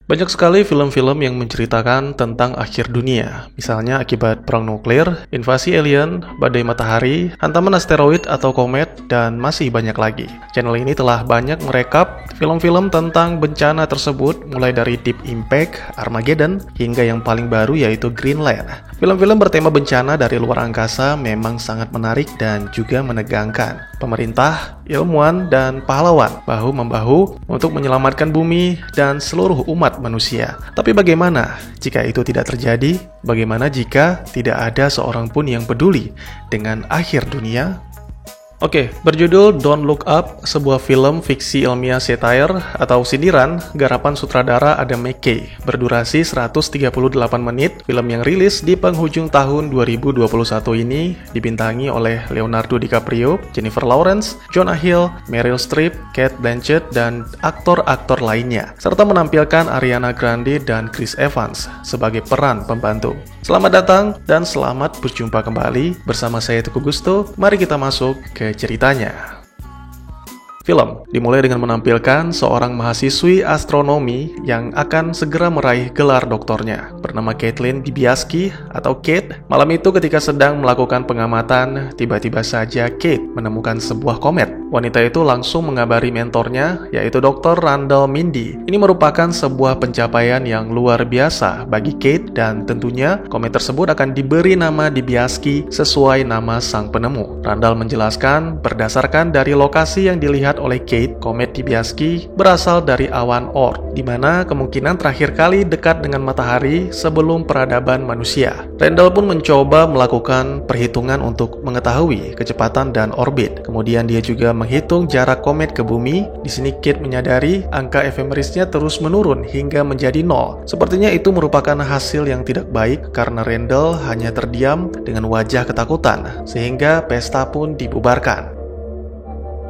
Banyak sekali film-film yang menceritakan tentang akhir dunia, misalnya akibat perang nuklir, invasi alien, badai matahari, hantaman asteroid atau komet, dan masih banyak lagi. Channel ini telah banyak merekap film-film tentang bencana tersebut, mulai dari Deep Impact, Armageddon, hingga yang paling baru yaitu Greenland. Film-film bertema bencana dari luar angkasa memang sangat menarik dan juga menegangkan. Pemerintah, ilmuwan, dan pahlawan bahu-membahu untuk menyelamatkan bumi dan seluruh umat manusia. Tapi bagaimana jika itu tidak terjadi? Bagaimana jika tidak ada seorang pun yang peduli dengan akhir dunia? Oke, berjudul Don't Look Up, sebuah film fiksi ilmiah satire atau sindiran garapan sutradara Adam McKay, berdurasi 138 menit. Film yang rilis di penghujung tahun 2021 ini dibintangi oleh Leonardo DiCaprio, Jennifer Lawrence, Jonah Hill, Meryl Streep, Cate Blanchett, dan aktor-aktor lainnya, serta menampilkan Ariana Grande dan Chris Evans sebagai peran pembantu. Selamat datang dan selamat berjumpa kembali bersama saya Teguh Gusto. Mari kita masuk ke ceritanya. Film dimulai dengan menampilkan seorang mahasiswi astronomi yang akan segera meraih gelar doktornya, bernama Caitlin Dibiasky atau Kate. Malam itu ketika sedang melakukan pengamatan, tiba-tiba saja Kate menemukan sebuah komet. Wanita itu langsung mengabari mentornya, yaitu Dr. Randall Mindy. Ini merupakan sebuah pencapaian yang luar biasa bagi Kate, dan tentunya komet tersebut akan diberi nama Dibiasky sesuai nama sang penemu. Randall menjelaskan, berdasarkan dari lokasi yang dilihat oleh Kate, komet Dibiasky berasal dari awan Oort, di mana kemungkinan terakhir kali dekat dengan matahari sebelum peradaban manusia. Randall pun mencoba melakukan perhitungan untuk mengetahui kecepatan dan orbit. Kemudian dia juga menghitung jarak komet ke bumi. Di sini Kate menyadari angka efemerisnya terus menurun hingga menjadi 0. Sepertinya itu merupakan hasil yang tidak baik karena Randall hanya terdiam dengan wajah ketakutan, sehingga pesta pun dibubarkan.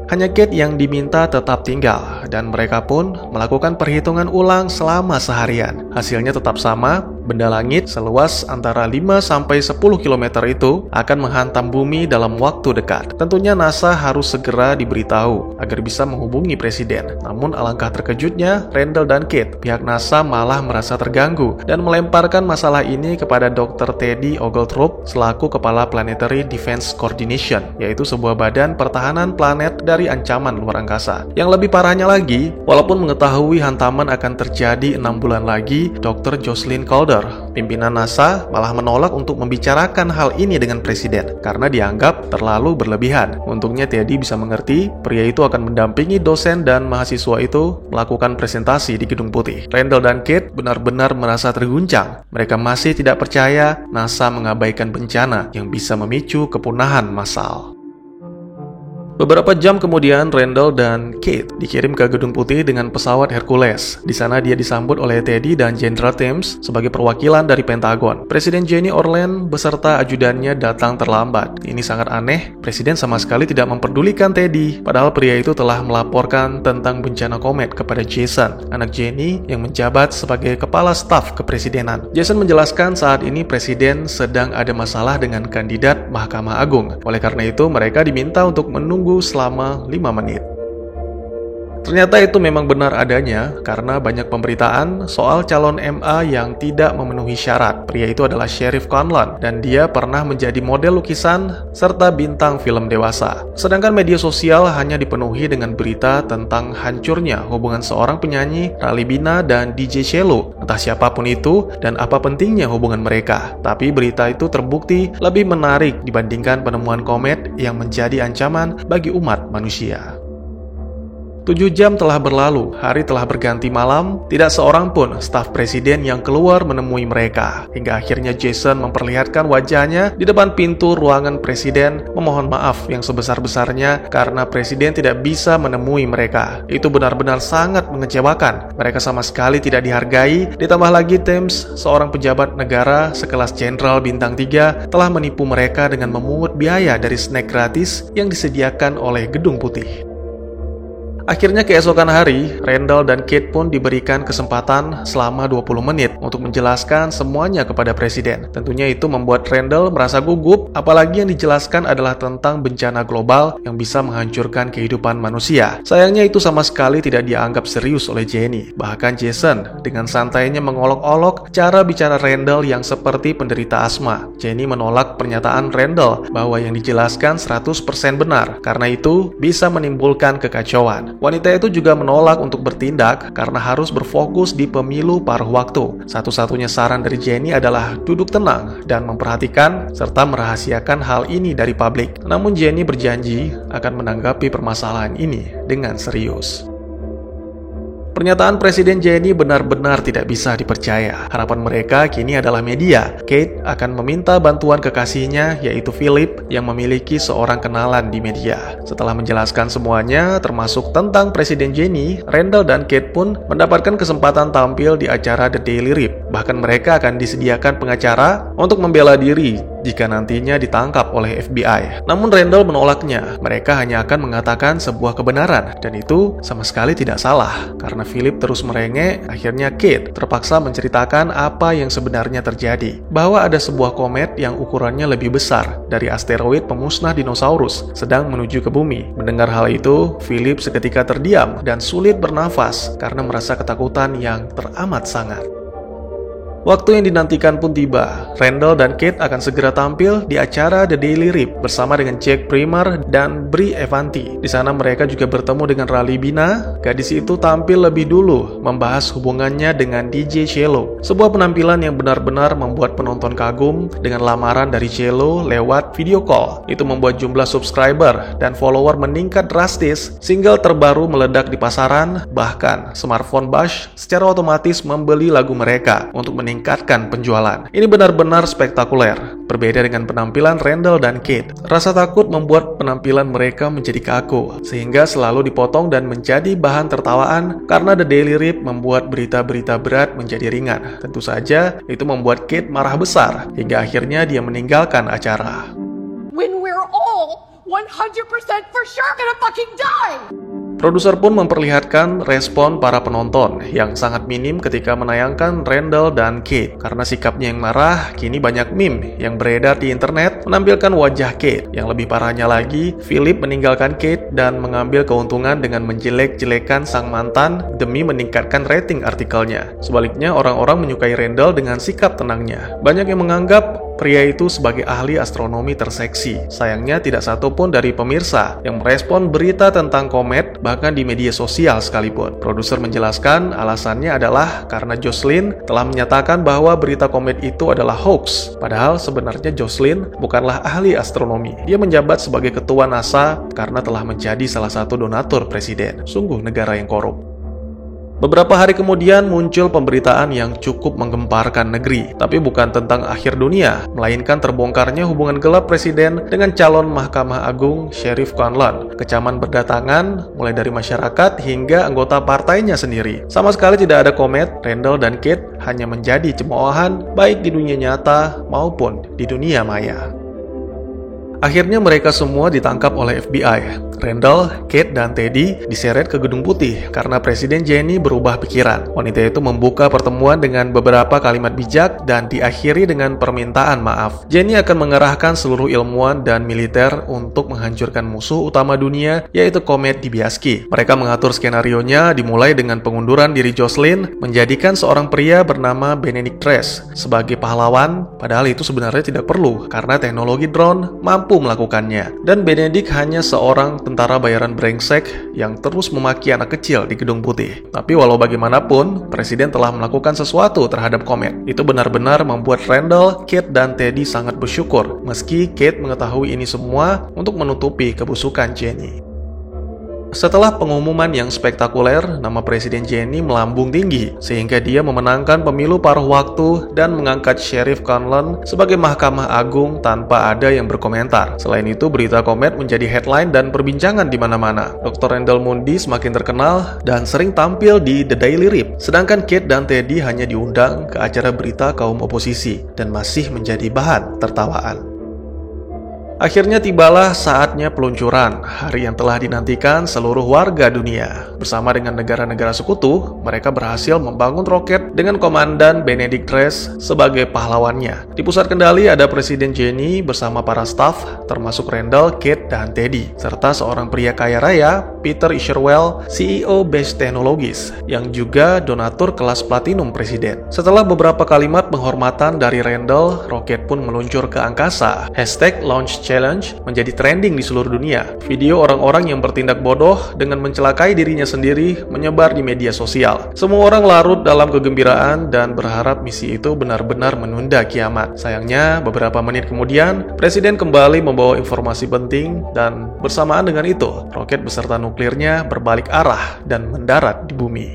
Hanya Kate yang diminta tetap tinggal, dan mereka pun melakukan perhitungan ulang selama seharian. Hasilnya tetap sama, benda langit seluas antara 5-10 km itu akan menghantam bumi dalam waktu dekat. Tentunya NASA harus segera diberitahu agar bisa menghubungi presiden. Namun alangkah terkejutnya, Randall dan Kate, pihak NASA malah merasa terganggu dan melemparkan masalah ini kepada Dr. Teddy Oglethorpe selaku Kepala Planetary Defense Coordination, yaitu sebuah badan pertahanan planet dari ancaman luar angkasa. Yang lebih parahnya lagi, walaupun mengetahui hantaman akan terjadi 6 bulan lagi, Dr. Jocelyn Calder, pimpinan NASA, malah menolak untuk membicarakan hal ini dengan presiden karena dianggap terlalu berlebihan. Untungnya Teddy bisa mengerti, pria itu akan mendampingi dosen dan mahasiswa itu melakukan presentasi di Gedung Putih. Randall dan Kate benar-benar merasa terguncang. Mereka masih tidak percaya NASA mengabaikan bencana yang bisa memicu kepunahan massal. Beberapa jam kemudian, Randall dan Kate dikirim ke Gedung Putih dengan pesawat Hercules. Di sana dia disambut oleh Teddy dan Jenderal Thames sebagai perwakilan dari Pentagon. Presiden Jenny Orleans beserta ajudannya datang terlambat. Ini sangat aneh, presiden sama sekali tidak memperdulikan Teddy. Padahal pria itu telah melaporkan tentang bencana komet kepada Jason, anak Jenny yang menjabat sebagai kepala staf kepresidenan. Jason menjelaskan saat ini presiden sedang ada masalah dengan kandidat Mahkamah Agung. Oleh karena itu, mereka diminta untuk menunggu selama 5 menit. Ternyata itu memang benar adanya karena banyak pemberitaan soal calon MA yang tidak memenuhi syarat. Pria itu adalah Sheriff Conlon dan dia pernah menjadi model lukisan serta bintang film dewasa. Sedangkan media sosial hanya dipenuhi dengan berita tentang hancurnya hubungan seorang penyanyi, Rally Bina, dan DJ Cello. Entah siapapun itu dan apa pentingnya hubungan mereka. Tapi berita itu terbukti lebih menarik dibandingkan penemuan komet yang menjadi ancaman bagi umat manusia. 7 jam telah berlalu, hari telah berganti malam, tidak seorang pun staf presiden yang keluar menemui mereka. Hingga akhirnya Jason memperlihatkan wajahnya di depan pintu ruangan presiden, memohon maaf yang sebesar-besarnya karena presiden tidak bisa menemui mereka. Itu benar-benar sangat mengecewakan. Mereka sama sekali tidak dihargai, ditambah lagi Thames, seorang pejabat negara sekelas Jenderal Bintang 3, telah menipu mereka dengan memungut biaya dari snack gratis yang disediakan oleh Gedung Putih. Akhirnya keesokan hari, Randall dan Kate pun diberikan kesempatan selama 20 menit untuk menjelaskan semuanya kepada presiden. Tentunya itu membuat Randall merasa gugup, apalagi yang dijelaskan adalah tentang bencana global yang bisa menghancurkan kehidupan manusia. Sayangnya itu sama sekali tidak dianggap serius oleh Jenny. Bahkan Jason dengan santainya mengolok-olok cara bicara Randall yang seperti penderita asma. Jenny menolak pernyataan Randall bahwa yang dijelaskan 100% benar, karena itu bisa menimbulkan kekacauan. Wanita itu juga menolak untuk bertindak karena harus berfokus di pemilu paruh waktu. Satu-satunya saran dari Jenny adalah duduk tenang dan memperhatikan serta merahasiakan hal ini dari publik. Namun Jenny berjanji akan menanggapi permasalahan ini dengan serius. Pernyataan Presiden Jenny benar-benar tidak bisa dipercaya. Harapan mereka kini adalah media. Kate akan meminta bantuan kekasihnya, yaitu Philip, yang memiliki seorang kenalan di media. Setelah menjelaskan semuanya, termasuk tentang Presiden Jenny, Randall dan Kate pun mendapatkan kesempatan tampil di acara The Daily Rip. Bahkan mereka akan disediakan pengacara untuk membela diri jika nantinya ditangkap oleh FBI. Namun Randall menolaknya. Mereka hanya akan mengatakan sebuah kebenaran, dan itu sama sekali tidak salah. Karena Philip terus merengek, akhirnya Kate terpaksa menceritakan apa yang sebenarnya terjadi. Bahwa ada sebuah komet yang ukurannya lebih besar dari asteroid pemusnah dinosaurus sedang menuju ke bumi. Mendengar hal itu, Philip seketika terdiam dan sulit bernafas karena merasa ketakutan yang teramat sangat. Waktu yang dinantikan pun tiba. Randall dan Kate akan segera tampil di acara The Daily Rip bersama dengan Jack Primer dan Brie Evanti. Di sana mereka juga bertemu dengan Rally Bina. Gadis itu tampil lebih dulu membahas hubungannya dengan DJ Cello. Sebuah penampilan yang benar-benar membuat penonton kagum dengan lamaran dari Cello lewat video call. Itu membuat jumlah subscriber dan follower meningkat drastis. Single terbaru meledak di pasaran, bahkan smartphone Bush secara otomatis membeli lagu mereka untuk meningkatkan penjualan. Ini benar-benar spektakuler. Berbeda dengan penampilan Randall dan Kate, rasa takut membuat penampilan mereka menjadi kaku, sehingga selalu dipotong dan menjadi bahan tertawaan karena The Daily Rip membuat berita-berita berat menjadi ringan. Tentu saja, itu membuat Kate marah besar, hingga akhirnya dia meninggalkan acara. When we're all 100% for sure gonna fucking die! Produser pun memperlihatkan respon para penonton yang sangat minim ketika menayangkan Randall dan Kate. Karena sikapnya yang marah, kini banyak meme yang beredar di internet menampilkan wajah Kate. Yang lebih parahnya lagi, Philip meninggalkan Kate dan mengambil keuntungan dengan menjelek-jelekan sang mantan demi meningkatkan rating artikelnya. Sebaliknya, orang-orang menyukai Randall dengan sikap tenangnya. Banyak yang menganggap pria itu sebagai ahli astronomi terseksi. Sayangnya tidak satu pun dari pemirsa yang merespon berita tentang komet, bahkan di media sosial sekalipun. Produser menjelaskan alasannya adalah karena Jocelyn telah menyatakan bahwa berita komet itu adalah hoax. Padahal sebenarnya Jocelyn bukanlah ahli astronomi. Dia menjabat sebagai ketua NASA karena telah menjadi salah satu donatur presiden. Sungguh negara yang korup. Beberapa hari kemudian muncul pemberitaan yang cukup menggemparkan negeri, tapi bukan tentang akhir dunia, melainkan terbongkarnya hubungan gelap presiden dengan calon Mahkamah Agung Sheriff Conlon. Kecaman berdatangan, mulai dari masyarakat hingga anggota partainya sendiri. Sama sekali tidak ada komet, Randall dan Kate hanya menjadi cemoohan baik di dunia nyata maupun di dunia maya. Akhirnya mereka semua ditangkap oleh FBI. Randall, Kate, dan Teddy diseret ke Gedung Putih karena Presiden Jenny berubah pikiran. Wanita itu membuka pertemuan dengan beberapa kalimat bijak dan diakhiri dengan permintaan maaf. Jenny akan mengerahkan seluruh ilmuwan dan militer untuk menghancurkan musuh utama dunia, yaitu komet Dibiasky. Mereka mengatur skenarionya dimulai dengan pengunduran diri Jocelyn, menjadikan seorang pria bernama Benedict Trace sebagai pahlawan, padahal itu sebenarnya tidak perlu karena teknologi drone mampu melakukannya. Dan Benedict hanya seorang tentara bayaran brengsek yang terus memaki anak kecil di Gedung Putih. Tapi walau bagaimanapun, Presiden telah melakukan sesuatu terhadap komet. Itu benar-benar membuat Randall, Kate, dan Teddy sangat bersyukur, meski Kate mengetahui ini semua untuk menutupi kebusukan Jenny. Setelah pengumuman yang spektakuler, nama Presiden Jenny melambung tinggi, sehingga dia memenangkan pemilu paruh waktu dan mengangkat Sheriff Conlon sebagai Mahkamah Agung tanpa ada yang berkomentar. Selain itu, berita komet menjadi headline dan perbincangan di mana-mana. Dr. Randall Mundy semakin terkenal dan sering tampil di The Daily Rip, sedangkan Kate dan Teddy hanya diundang ke acara berita kaum oposisi dan masih menjadi bahan tertawaan. Akhirnya tibalah saatnya peluncuran, hari yang telah dinantikan seluruh warga dunia. Bersama dengan negara-negara sekutu, mereka berhasil membangun roket dengan Komandan Benedict Reyes sebagai pahlawannya. Di pusat kendali ada Presiden Jenny bersama para staf, termasuk Randall, Kate, dan Teddy, serta seorang pria kaya raya, Peter Isherwell, CEO Bash Technologies, yang juga donatur kelas platinum presiden. Setelah beberapa kalimat penghormatan dari Randall, roket pun meluncur ke angkasa. #Launch Challenge menjadi trending di seluruh dunia. Video orang-orang yang bertindak bodoh dengan mencelakai dirinya sendiri menyebar di media sosial. Semua orang larut dalam kegembiraan dan berharap misi itu benar-benar menunda kiamat. Sayangnya, beberapa menit kemudian, Presiden kembali membawa informasi penting dan bersamaan dengan itu, roket beserta nuklirnya berbalik arah dan mendarat di bumi.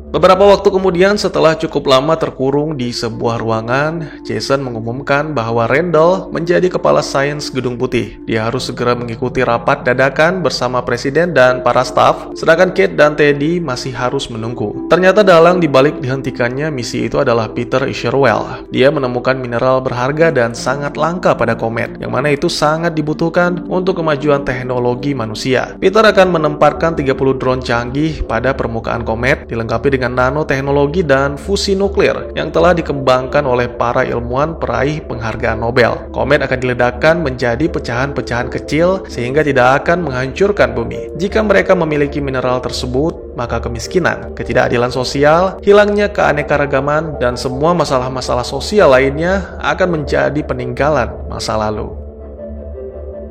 Beberapa waktu kemudian, setelah cukup lama terkurung di sebuah ruangan, Jason mengumumkan bahwa Randall menjadi kepala sains Gedung Putih. Dia harus segera mengikuti rapat dadakan bersama presiden dan para staf, sedangkan Kate dan Teddy masih harus menunggu. Ternyata dalang dibalik dihentikannya misi itu adalah Peter Isherwell. Dia menemukan mineral berharga dan sangat langka pada komet, yang mana itu sangat dibutuhkan untuk kemajuan teknologi manusia. Peter akan menempatkan 30 drone canggih pada permukaan komet, dilengkapi dengan nanoteknologi dan fusi nuklir yang telah dikembangkan oleh para ilmuwan peraih penghargaan Nobel. Komet akan diledakkan menjadi pecahan-pecahan kecil sehingga tidak akan menghancurkan bumi. Jika mereka memiliki mineral tersebut, maka kemiskinan, ketidakadilan sosial, hilangnya keanekaragaman, dan semua masalah-masalah sosial lainnya akan menjadi peninggalan masa lalu.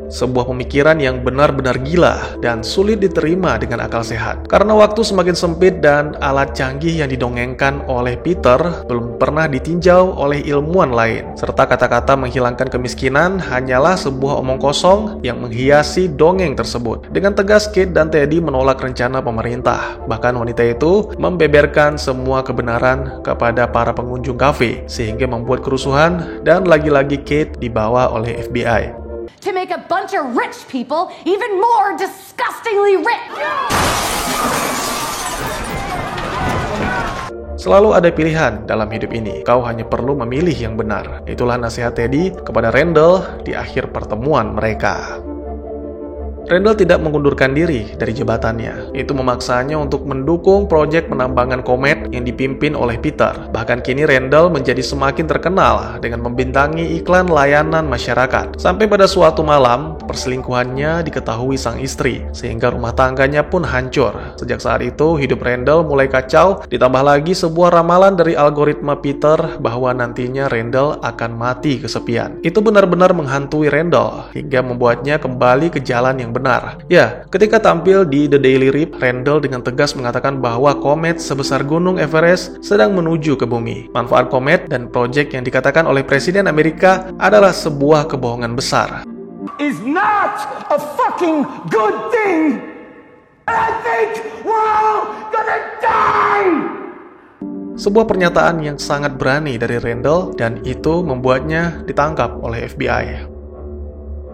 Sebuah pemikiran yang benar-benar gila dan sulit diterima dengan akal sehat. Karena waktu semakin sempit dan alat canggih yang didongengkan oleh Peter belum pernah ditinjau oleh ilmuwan lain. Serta kata-kata menghilangkan kemiskinan hanyalah sebuah omong kosong yang menghiasi dongeng tersebut. Dengan tegas, Kate dan Teddy menolak rencana pemerintah. Bahkan wanita itu membeberkan semua kebenaran kepada para pengunjung kafe, sehingga membuat kerusuhan dan lagi-lagi Kate dibawa oleh FBI. To make a bunch of rich people even more disgustingly rich. Selalu ada pilihan dalam hidup ini. Kau hanya perlu memilih yang benar. Itulah nasihat Teddy kepada Randall di akhir pertemuan mereka. Randall tidak mengundurkan diri dari jabatannya. Itu memaksanya untuk mendukung proyek penambangan komet yang dipimpin oleh Peter. Bahkan kini Randall menjadi semakin terkenal dengan membintangi iklan layanan masyarakat. Sampai pada suatu malam, perselingkuhannya diketahui sang istri, sehingga rumah tangganya pun hancur. Sejak saat itu, hidup Randall mulai kacau, ditambah lagi sebuah ramalan dari algoritma Peter bahwa nantinya Randall akan mati kesepian. Itu benar-benar menghantui Randall, hingga membuatnya kembali ke jalan yang benar. Ya, ketika tampil di The Daily Rip, Randall dengan tegas mengatakan bahwa komet sebesar gunung Everest sedang menuju ke bumi. Manfaat komet dan proyek yang dikatakan oleh Presiden Amerika adalah sebuah kebohongan besar. Is not a fucking good thing. And I think we're all gonna die. Sebuah pernyataan yang sangat berani dari Randall, dan itu membuatnya ditangkap oleh FBI.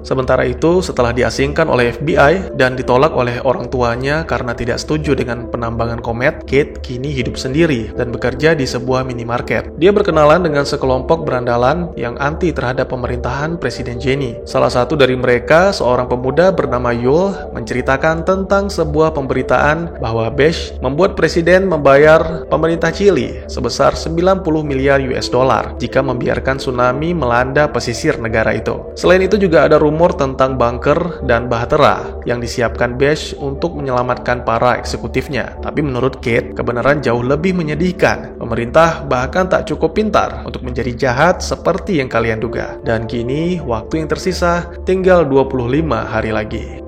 Sementara itu, setelah diasingkan oleh FBI dan ditolak oleh orang tuanya karena tidak setuju dengan penambangan komet, Kate kini hidup sendiri dan bekerja di sebuah minimarket. Dia berkenalan dengan sekelompok berandalan yang anti terhadap pemerintahan Presiden Jenny. Salah satu dari mereka, seorang pemuda bernama Yul, menceritakan tentang sebuah pemberitaan bahwa Bash membuat presiden membayar pemerintah Chili sebesar 90 miliar US dollar jika membiarkan tsunami melanda pesisir negara itu. Selain itu juga ada rumor tentang bunker dan bahtera yang disiapkan Bash untuk menyelamatkan para eksekutifnya. Tapi menurut Kate, kebenaran jauh lebih menyedihkan. Pemerintah bahkan tak cukup pintar untuk menjadi jahat seperti yang kalian duga. Dan kini, waktu yang tersisa tinggal 25 hari lagi.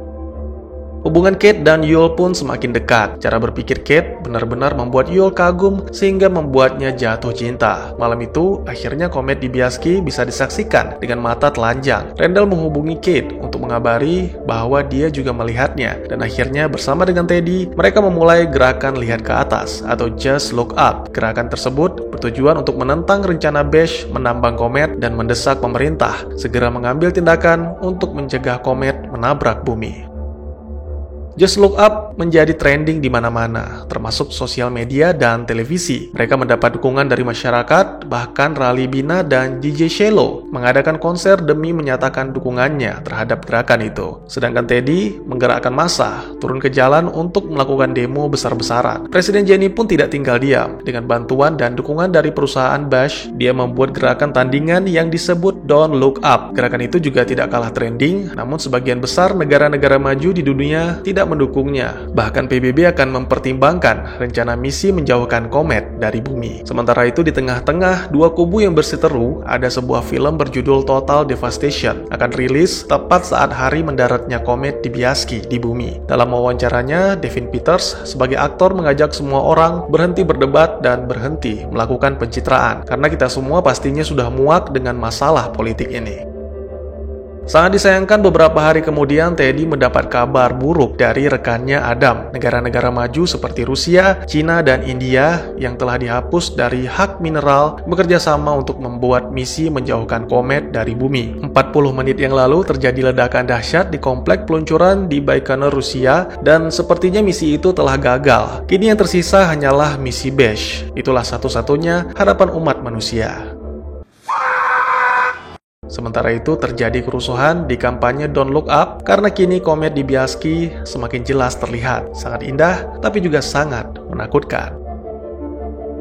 Hubungan Kate dan Yul pun semakin dekat. Cara berpikir Kate benar-benar membuat Yul kagum sehingga membuatnya jatuh cinta. Malam itu, akhirnya komet di Biaski bisa disaksikan dengan mata telanjang. Randall menghubungi Kate untuk mengabari bahwa dia juga melihatnya. Dan akhirnya bersama dengan Teddy, mereka memulai gerakan lihat ke atas atau Just Look Up. Gerakan tersebut bertujuan untuk menentang rencana Bash menambang komet dan mendesak pemerintah segera mengambil tindakan untuk mencegah komet menabrak bumi. Just Look Up menjadi trending di mana-mana, termasuk sosial media dan televisi. Mereka mendapat dukungan dari masyarakat, bahkan Rally Bina dan DJ Shelo mengadakan konser demi menyatakan dukungannya terhadap gerakan itu. Sedangkan Teddy menggerakkan massa, turun ke jalan untuk melakukan demo besar-besaran. Presiden Jenny pun tidak tinggal diam. Dengan bantuan dan dukungan dari perusahaan Bash, dia membuat gerakan tandingan yang disebut Don't Look Up. Gerakan itu juga tidak kalah trending, namun sebagian besar negara-negara maju di dunia tidak mendukungnya. Bahkan PBB akan mempertimbangkan rencana misi menjauhkan komet dari bumi. Sementara itu di tengah-tengah dua kubu yang berseteru, ada sebuah film berjudul Total Devastation akan rilis tepat saat hari mendaratnya komet Dibiasky di bumi. Dalam wawancaranya, Devin Peters sebagai aktor mengajak semua orang berhenti berdebat dan berhenti melakukan pencitraan, karena kita semua pastinya sudah muak dengan masalah politik ini. Sangat disayangkan beberapa hari kemudian Teddy mendapat kabar buruk dari rekannya Adam. Negara-negara maju seperti Rusia, Cina, dan India yang telah dihapus dari hak mineral bekerja sama untuk membuat misi menjauhkan komet dari bumi. 40 menit yang lalu terjadi ledakan dahsyat di komplek peluncuran di Baikonur, Rusia, dan sepertinya misi itu telah gagal. Kini yang tersisa hanyalah misi Bash. Itulah satu-satunya harapan umat manusia. Sementara itu terjadi kerusuhan di kampanye Don't Look Up karena kini komet Dibiasky semakin jelas terlihat. Sangat indah, tapi juga sangat menakutkan.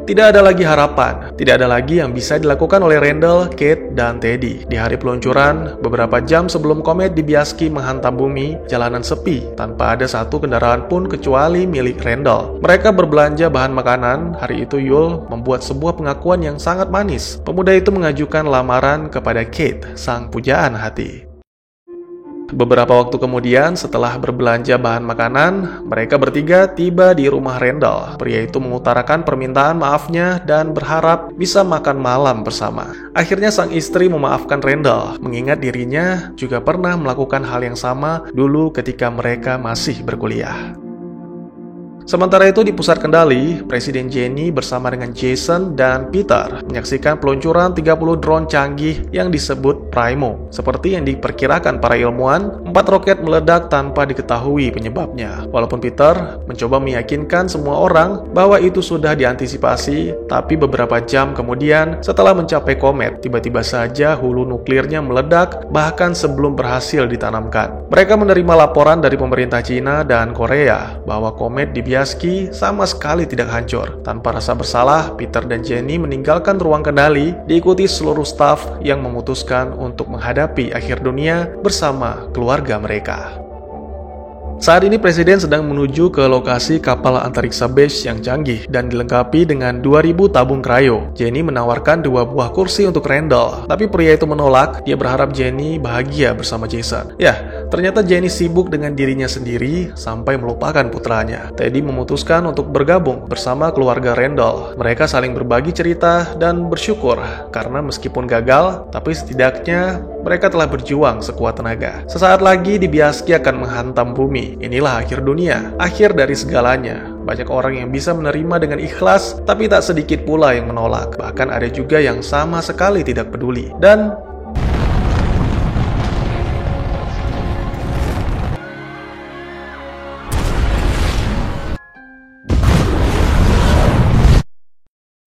Tidak ada lagi harapan, tidak ada lagi yang bisa dilakukan oleh Randall, Kate, dan Teddy. Di hari peluncuran, beberapa jam sebelum komet Dibiasky menghantam bumi, jalanan sepi, tanpa ada satu kendaraan pun kecuali milik Randall. Mereka berbelanja bahan makanan. Hari itu Yul membuat sebuah pengakuan yang sangat manis. Pemuda itu mengajukan lamaran kepada Kate, sang pujaan hati. Beberapa waktu kemudian, setelah berbelanja bahan makanan, mereka bertiga tiba di rumah Randall. Pria itu mengutarakan permintaan maafnya dan berharap bisa makan malam bersama. Akhirnya sang istri memaafkan Randall, mengingat dirinya juga pernah melakukan hal yang sama dulu ketika mereka masih berkuliah. Sementara itu di pusat kendali, Presiden Jenny bersama dengan Jason dan Peter menyaksikan peluncuran 30 drone canggih yang disebut Primo. Seperti yang diperkirakan para ilmuwan, 4 roket meledak tanpa diketahui penyebabnya. Walaupun Peter mencoba meyakinkan semua orang bahwa itu sudah diantisipasi, tapi beberapa jam kemudian setelah mencapai komet, tiba-tiba saja hulu nuklirnya meledak bahkan sebelum berhasil ditanamkan. Mereka menerima laporan dari pemerintah Cina dan Korea bahwa komet Dibiasky sama sekali tidak hancur. Tanpa rasa bersalah, Peter dan Jenny meninggalkan ruang kendali, diikuti seluruh staf yang memutuskan untuk menghadapi akhir dunia bersama keluarga mereka. Saat ini Presiden sedang menuju ke lokasi kapal antariksa Bash yang canggih dan dilengkapi dengan 2000 tabung cryo. Jenny menawarkan 2 buah kursi untuk Randall, tapi pria itu menolak. Dia berharap Jenny bahagia bersama Jason. Ya, ternyata Jenny sibuk dengan dirinya sendiri sampai melupakan putranya. Teddy memutuskan untuk bergabung bersama keluarga Randall. Mereka saling berbagi cerita dan bersyukur karena meskipun gagal, tapi setidaknya mereka telah berjuang sekuat tenaga. Sesaat lagi Dibiasky akan menghantam bumi. Inilah akhir dunia, akhir dari segalanya. Banyak orang yang bisa menerima dengan ikhlas, tapi tak sedikit pula yang menolak. Bahkan ada juga yang sama sekali tidak peduli. Dan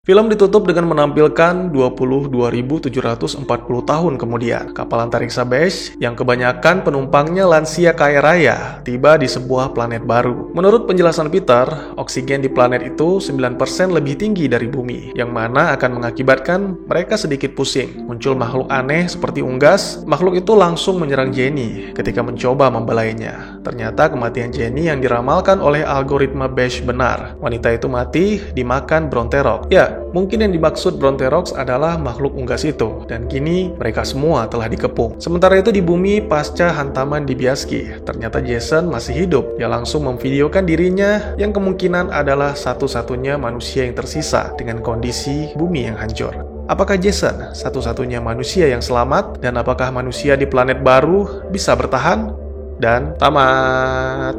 film ditutup dengan menampilkan 22.740 tahun kemudian. Kapal antariksa Bash yang kebanyakan penumpangnya lansia kaya raya tiba di sebuah planet baru. Menurut penjelasan Peter, oksigen di planet itu 9% lebih tinggi dari bumi, yang mana akan mengakibatkan mereka sedikit pusing. Muncul makhluk aneh seperti unggas. Makhluk itu langsung menyerang Jenny ketika mencoba membelainya. Ternyata kematian Jenny yang diramalkan oleh algoritma Bash benar. Wanita itu mati dimakan Bronterok. Ya, mungkin yang dimaksud Bronterox adalah makhluk unggas itu, dan kini mereka semua telah dikepung. Sementara itu di bumi pasca hantaman Dibiasky, ternyata Jason masih hidup. Dia langsung memvideokan dirinya yang kemungkinan adalah satu-satunya manusia yang tersisa dengan kondisi bumi yang hancur. Apakah Jason satu-satunya manusia yang selamat? Dan apakah manusia di planet baru bisa bertahan? Dan tamat.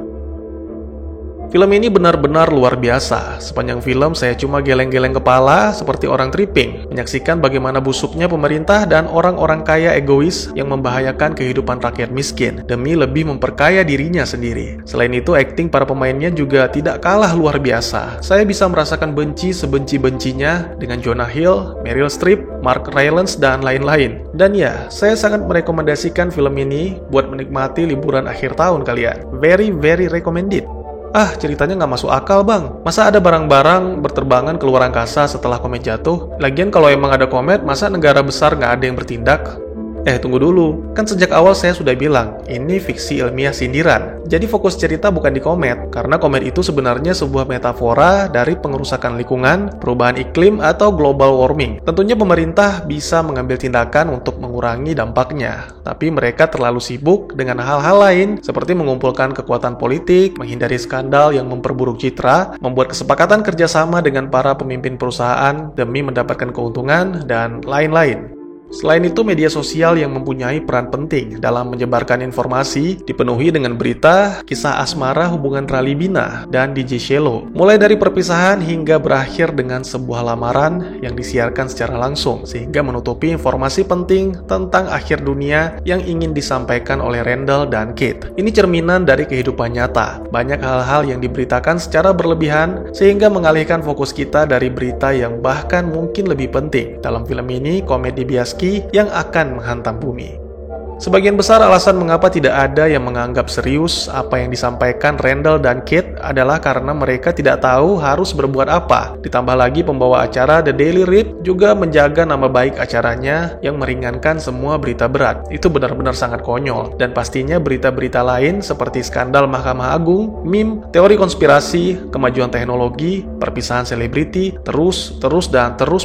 Film ini benar-benar luar biasa. Sepanjang film saya cuma geleng-geleng kepala seperti orang tripping, menyaksikan bagaimana busuknya pemerintah dan orang-orang kaya egois yang membahayakan kehidupan rakyat miskin demi lebih memperkaya dirinya sendiri. Selain itu, akting para pemainnya juga tidak kalah luar biasa. Saya bisa merasakan benci sebenci-bencinya dengan Jonah Hill, Meryl Streep, Mark Rylance, dan lain-lain. Dan ya, saya sangat merekomendasikan film ini buat menikmati liburan akhir tahun kalian. Very, very recommended. Ceritanya nggak masuk akal bang. Masa ada barang-barang berterbangan keluar angkasa setelah komet jatuh? Lagian kalau emang ada komet, masa negara besar nggak ada yang bertindak? Tunggu dulu. Kan sejak awal saya sudah bilang, ini fiksi ilmiah sindiran. Jadi fokus cerita bukan di komet, karena komet itu sebenarnya sebuah metafora dari pengerusakan lingkungan, perubahan iklim, atau global warming. Tentunya pemerintah bisa mengambil tindakan untuk mengurangi dampaknya, tapi mereka terlalu sibuk dengan hal-hal lain, seperti mengumpulkan kekuatan politik, menghindari skandal yang memperburuk citra, membuat kesepakatan kerjasama dengan para pemimpin perusahaan demi mendapatkan keuntungan, dan lain-lain. Selain itu, media sosial yang mempunyai peran penting dalam menyebarkan informasi dipenuhi dengan berita, kisah asmara hubungan Rally Bina dan DJ Shelo. Mulai dari perpisahan hingga berakhir dengan sebuah lamaran yang disiarkan secara langsung, sehingga menutupi informasi penting tentang akhir dunia yang ingin disampaikan oleh Randall dan Kate. Ini cerminan dari kehidupan nyata. Banyak hal-hal yang diberitakan secara berlebihan, sehingga mengalihkan fokus kita dari berita yang bahkan mungkin lebih penting. Dalam film ini, komedi bias yang akan menghantam bumi. Sebagian besar alasan mengapa tidak ada yang menganggap serius apa yang disampaikan Randall dan Kate adalah karena mereka tidak tahu harus berbuat apa. Ditambah lagi pembawa acara The Daily Read juga menjaga nama baik acaranya yang meringankan semua berita berat. Itu benar-benar sangat konyol. Dan pastinya berita-berita lain seperti skandal Mahkamah Agung, meme, teori konspirasi, kemajuan teknologi, perpisahan selebriti, terus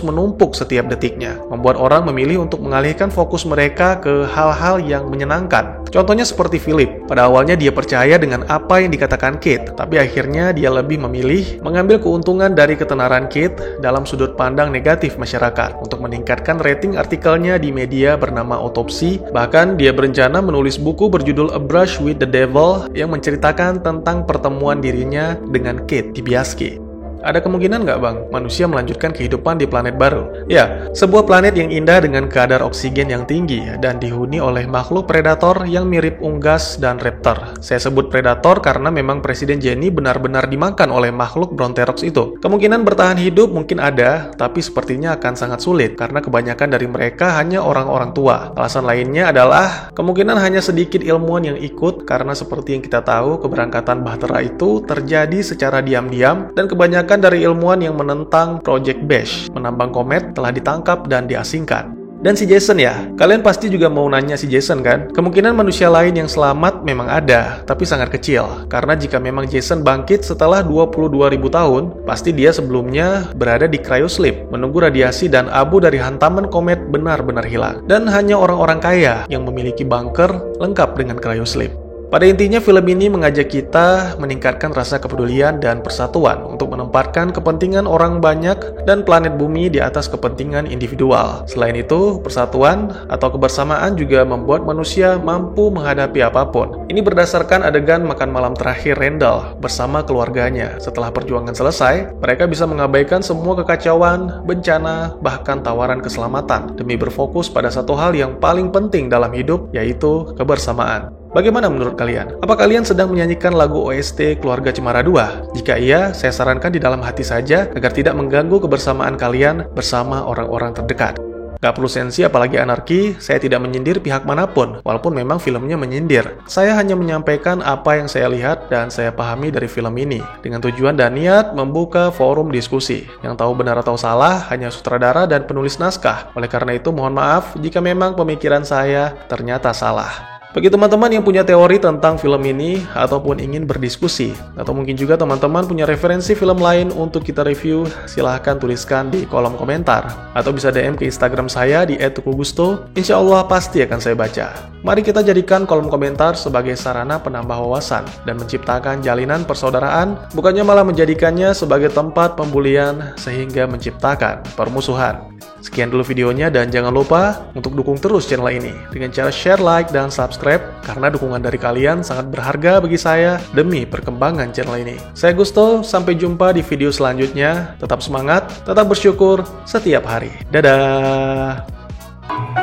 menumpuk setiap detiknya. Membuat orang memilih untuk mengalihkan fokus mereka ke hal-hal yang menyenangkan. Contohnya seperti Philip. Pada awalnya dia percaya dengan apa yang dikatakan Kate, tapi akhirnya dia lebih memilih mengambil keuntungan dari ketenaran Kate dalam sudut pandang negatif masyarakat untuk meningkatkan rating artikelnya di media bernama Autopsy. Bahkan dia berencana menulis buku berjudul A Brush with the Devil yang menceritakan tentang pertemuan dirinya dengan Kate Dibiasky. Ada kemungkinan nggak bang, manusia melanjutkan kehidupan di planet baru? Ya, sebuah planet yang indah dengan kadar oksigen yang tinggi dan dihuni oleh makhluk predator yang mirip unggas dan raptor. Saya sebut predator karena memang Presiden Jenny benar-benar dimakan oleh makhluk Bronterox itu. Kemungkinan bertahan hidup mungkin ada, tapi sepertinya akan sangat sulit karena kebanyakan dari mereka hanya orang-orang tua. Alasan lainnya adalah kemungkinan hanya sedikit ilmuwan yang ikut karena seperti yang kita tahu, keberangkatan Bahtera itu terjadi secara diam-diam dan kebanyakan dari ilmuwan yang menentang Project Bash, menambang komet, telah ditangkap dan diasingkan. Dan si Jason ya, kalian pasti juga mau nanya si Jason kan? Kemungkinan manusia lain yang selamat memang ada, tapi sangat kecil. Karena jika memang Jason bangkit setelah 22.000 tahun, pasti dia sebelumnya berada di cryosleep, menunggu radiasi dan abu dari hantaman komet benar-benar hilang. Dan hanya orang-orang kaya yang memiliki bunker lengkap dengan cryosleep. Pada intinya, film ini mengajak kita meningkatkan rasa kepedulian dan persatuan untuk menempatkan kepentingan orang banyak dan planet bumi di atas kepentingan individual. Selain itu, persatuan atau kebersamaan juga membuat manusia mampu menghadapi apapun. Ini berdasarkan adegan makan malam terakhir Randall bersama keluarganya. Setelah perjuangan selesai, mereka bisa mengabaikan semua kekacauan, bencana, bahkan tawaran keselamatan demi berfokus pada satu hal yang paling penting dalam hidup, yaitu kebersamaan. Bagaimana menurut kalian? Apa kalian sedang menyanyikan lagu OST Keluarga Cemara 2? Jika iya, saya sarankan di dalam hati saja agar tidak mengganggu kebersamaan kalian bersama orang-orang terdekat. Gak perlu sensi apalagi anarki, saya tidak menyindir pihak manapun, walaupun memang filmnya menyindir. Saya hanya menyampaikan apa yang saya lihat dan saya pahami dari film ini, dengan tujuan dan niat membuka forum diskusi. Yang tahu benar atau salah hanya sutradara dan penulis naskah. Oleh karena itu mohon maaf jika memang pemikiran saya ternyata salah. Bagi teman-teman yang punya teori tentang film ini ataupun ingin berdiskusi, atau mungkin juga teman-teman punya referensi film lain untuk kita review, silahkan tuliskan di kolom komentar. Atau bisa DM ke Instagram saya di @tukugusto, insya Allah pasti akan saya baca. Mari kita jadikan kolom komentar sebagai sarana penambah wawasan dan menciptakan jalinan persaudaraan, bukannya malah menjadikannya sebagai tempat pembulian sehingga menciptakan permusuhan. Sekian dulu videonya dan jangan lupa untuk dukung terus channel ini dengan cara share, like, dan subscribe karena dukungan dari kalian sangat berharga bagi saya demi perkembangan channel ini. Saya Gusto, sampai jumpa di video selanjutnya. Tetap semangat, tetap bersyukur setiap hari. Dadah!